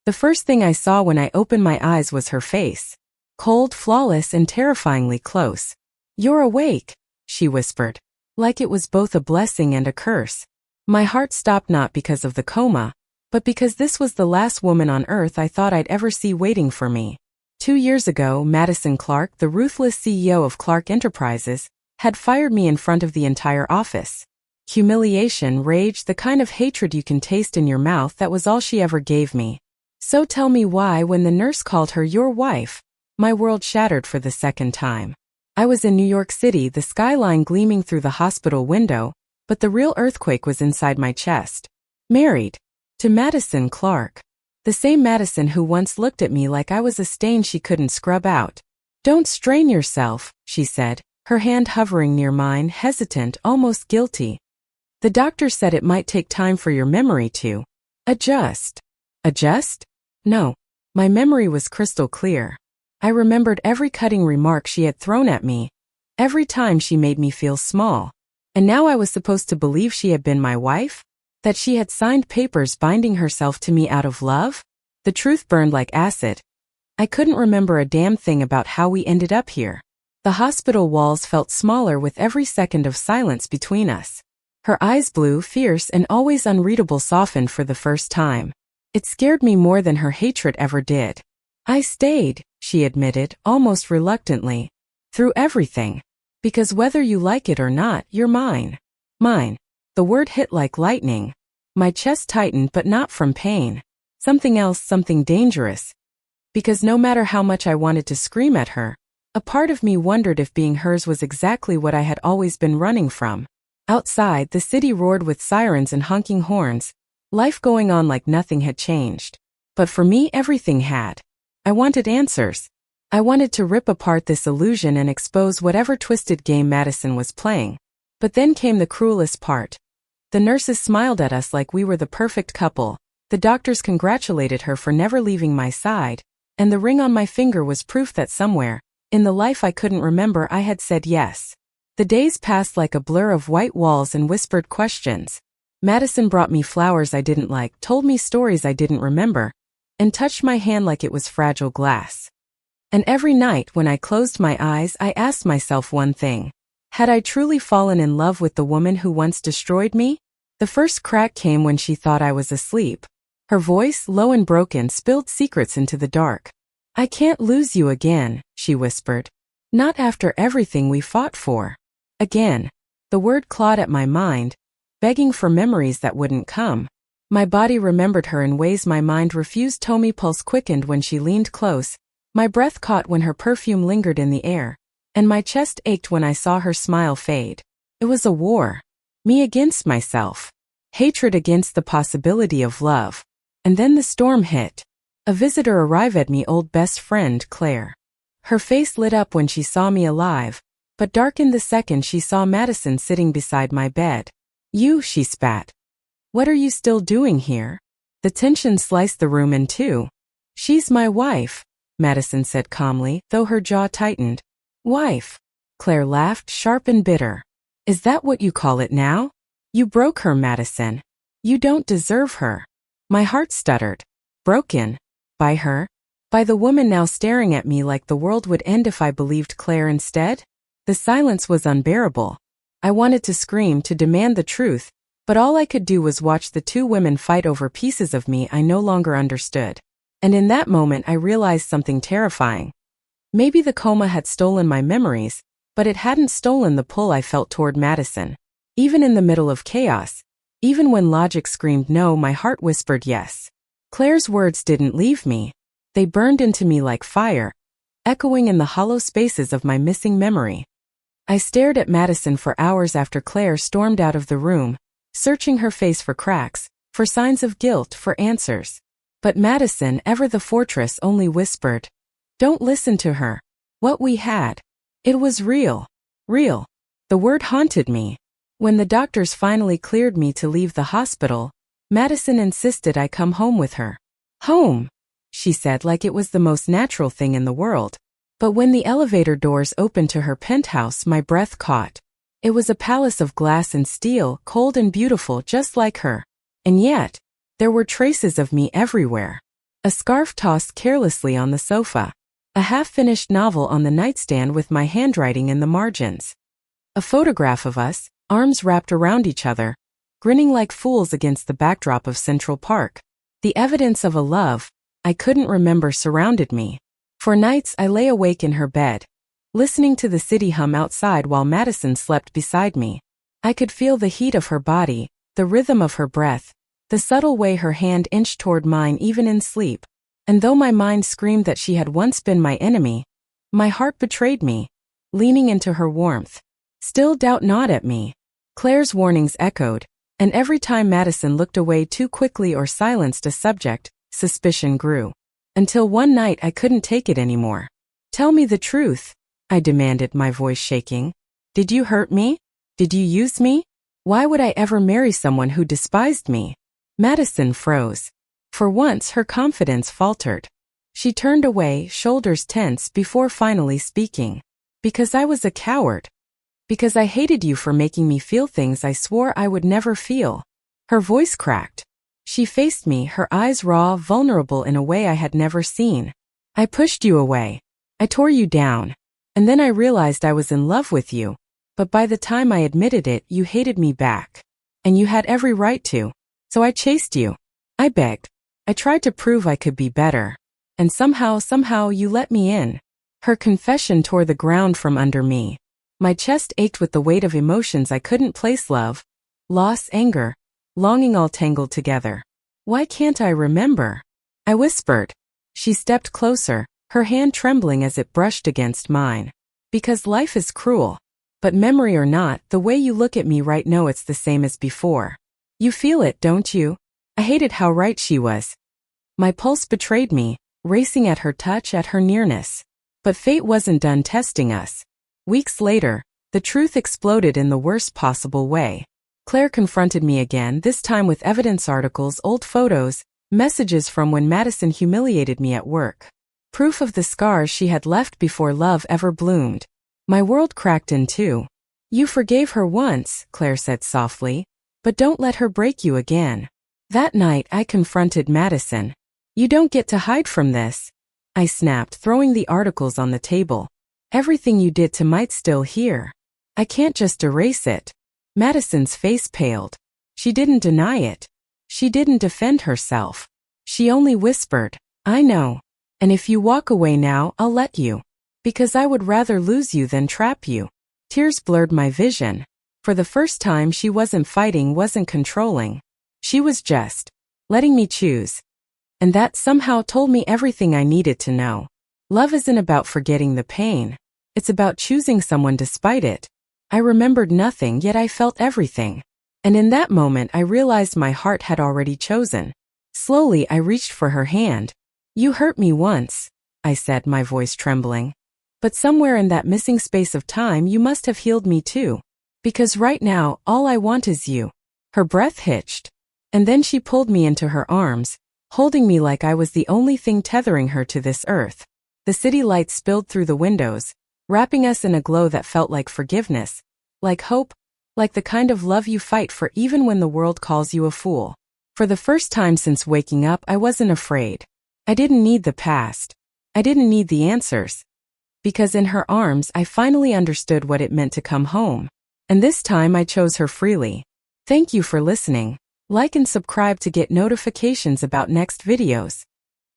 The first thing I saw when I opened my eyes was her face. Cold, flawless, and terrifyingly close. "You're awake," she whispered, like it was both a blessing and a curse. My heart stopped, not because of the coma, but because this was the last woman on earth I thought I'd ever see waiting for me. 2 years ago, Madison Clark, the ruthless CEO of Clark Enterprises, had fired me in front of the entire office. Humiliation, rage, the kind of hatred you can taste in your mouth, that was all she ever gave me. So tell me why, when the nurse called her your wife, my world shattered for the second time. I was in New York City, the skyline gleaming through the hospital window, but the real earthquake was inside my chest. Married to Madison Clark. The same Madison who once looked at me like I was a stain she couldn't scrub out. "Don't strain yourself," she said, her hand hovering near mine, hesitant, almost guilty. "The doctor said it might take time for your memory to adjust." Adjust? No. My memory was crystal clear. I remembered every cutting remark she had thrown at me, every time she made me feel small. And now I was supposed to believe she had been my wife? That she had signed papers binding herself to me out of love? The truth burned like acid. I couldn't remember a damn thing about how we ended up here. The hospital walls felt smaller with every second of silence between us. Her eyes, blue, fierce, and always unreadable, softened for the first time. It scared me more than her hatred ever did. "I stayed," she admitted, almost reluctantly, "through everything. Because whether you like it or not, you're mine." Mine. The word hit like lightning. My chest tightened, but not from pain. Something else, something dangerous. Because no matter how much I wanted to scream at her, a part of me wondered if being hers was exactly what I had always been running from. Outside, the city roared with sirens and honking horns, life going on like nothing had changed. But for me, everything had. I wanted answers. I wanted to rip apart this illusion and expose whatever twisted game Madison was playing. But then came the cruelest part. The nurses smiled at us like we were the perfect couple. The doctors congratulated her for never leaving my side, and the ring on my finger was proof that somewhere, in the life I couldn't remember, I had said yes. The days passed like a blur of white walls and whispered questions. Madison brought me flowers I didn't like, told me stories I didn't remember, and touched my hand like it was fragile glass. And every night when I closed my eyes, I asked myself one thing. Had I truly fallen in love with the woman who once destroyed me? The first crack came when she thought I was asleep. Her voice, low and broken, spilled secrets into the dark. "I can't lose you again," she whispered. "Not after everything we fought for." Again. The word clawed at my mind, begging for memories that wouldn't come. My body remembered her in ways my mind refused. My pulse quickened when she leaned close, my breath caught when her perfume lingered in the air, and my chest ached when I saw her smile fade. It was a war. Me against myself. Hatred against the possibility of love. And then the storm hit. A visitor arrived at me, old best friend, Claire. Her face lit up when she saw me alive, but darkened the second she saw Madison sitting beside my bed. "You," she spat. "What are you still doing here?" The tension sliced the room in two. "She's my wife," Madison said calmly, though her jaw tightened. "Wife?" Claire laughed, sharp and bitter. "Is that what you call it now? You broke her, Madison. You don't deserve her." My heart stuttered. Broken? By her? By the woman now staring at me like the world would end if I believed Claire instead? The silence was unbearable. I wanted to scream, to demand the truth, but all I could do was watch the two women fight over pieces of me I no longer understood. And in that moment I realized something terrifying. Maybe the coma had stolen my memories, but it hadn't stolen the pull I felt toward Madison. Even in the middle of chaos, even when logic screamed no, my heart whispered yes. Claire's words didn't leave me. They burned into me like fire, echoing in the hollow spaces of my missing memory. I stared at Madison for hours after Claire stormed out of the room, searching her face for cracks, for signs of guilt, for answers. But Madison, ever the fortress, only whispered, "Don't listen to her. What we had. It was real. Real." The word haunted me. When the doctors finally cleared me to leave the hospital, Madison insisted I come home with her. "Home," she said like it was the most natural thing in the world. But when the elevator doors opened to her penthouse, my breath caught. It was a palace of glass and steel, cold and beautiful just like her. And yet, there were traces of me everywhere. a scarf tossed carelessly on the sofa, a half-finished novel on the nightstand with my handwriting in the margins, a photograph of us, arms wrapped around each other, grinning like fools against the backdrop of Central Park. The evidence of a love I couldn't remember surrounded me. For nights I lay awake in her bed, listening to the city hum outside while Madison slept beside me. I could feel the heat of her body, the rhythm of her breath, the subtle way her hand inched toward mine even in sleep. And though my mind screamed that she had once been my enemy, my heart betrayed me, leaning into her warmth. Still doubt not at me. Claire's warnings echoed, and every time Madison looked away too quickly or silenced a subject, suspicion grew. Until one night I couldn't take it anymore. Tell me the truth, I demanded, my voice shaking. Did you hurt me? Did you use me? Why would I ever marry someone who despised me? Madison froze. For once her confidence faltered. She turned away, shoulders tense, before finally speaking. Because I was a coward. Because I hated you for making me feel things I swore I would never feel. Her voice cracked. She faced me, her eyes raw, vulnerable in a way I had never seen. I pushed you away. I tore you down. And then I realized I was in love with you. But by the time I admitted it, you hated me back. And you had every right to. So I chased you. I begged. I tried to prove I could be better. And somehow you let me in. Her confession tore the ground from under me. My chest ached with the weight of emotions I couldn't place: love, loss, anger, longing, all tangled together. Why can't I remember? I whispered. She stepped closer, her hand trembling as it brushed against mine. Because life is cruel. But memory or not, the way you look at me right now, it's the same as before. You feel it, don't you? I hated how right she was. My pulse betrayed me, racing at her touch, at her nearness. But fate wasn't done testing us. Weeks later, the truth exploded in the worst possible way. Claire confronted me again, this time with evidence: articles, old photos, messages from when Madison humiliated me at work. Proof of the scars she had left before love ever bloomed. My world cracked in two. You forgave her once, Claire said softly, but don't let her break you again. That night I confronted Madison. You don't get to hide from this, I snapped, throwing the articles on the table. Everything you did to might still here. I can't just erase it. Madison's face paled. She didn't deny it. She didn't defend herself. She only whispered, I know. And if you walk away now, I'll let you. Because I would rather lose you than trap you. Tears blurred my vision. For the first time she wasn't fighting, wasn't controlling. She was just letting me choose. And that somehow told me everything I needed to know. Love isn't about forgetting the pain. It's about choosing someone despite it. I remembered nothing, yet I felt everything. And in that moment I realized my heart had already chosen. Slowly I reached for her hand. You hurt me once, I said, my voice trembling. But somewhere in that missing space of time you must have healed me too. Because right now, all I want is you. Her breath hitched. And then she pulled me into her arms, holding me like I was the only thing tethering her to this earth. The city lights spilled through the windows, wrapping us in a glow that felt like forgiveness, like hope, like the kind of love you fight for even when the world calls you a fool. For the first time since waking up, I wasn't afraid. I didn't need the past. I didn't need the answers. Because in her arms, I finally understood what it meant to come home. And this time I chose her freely. Thank you for listening. Like and subscribe to get notifications about next videos.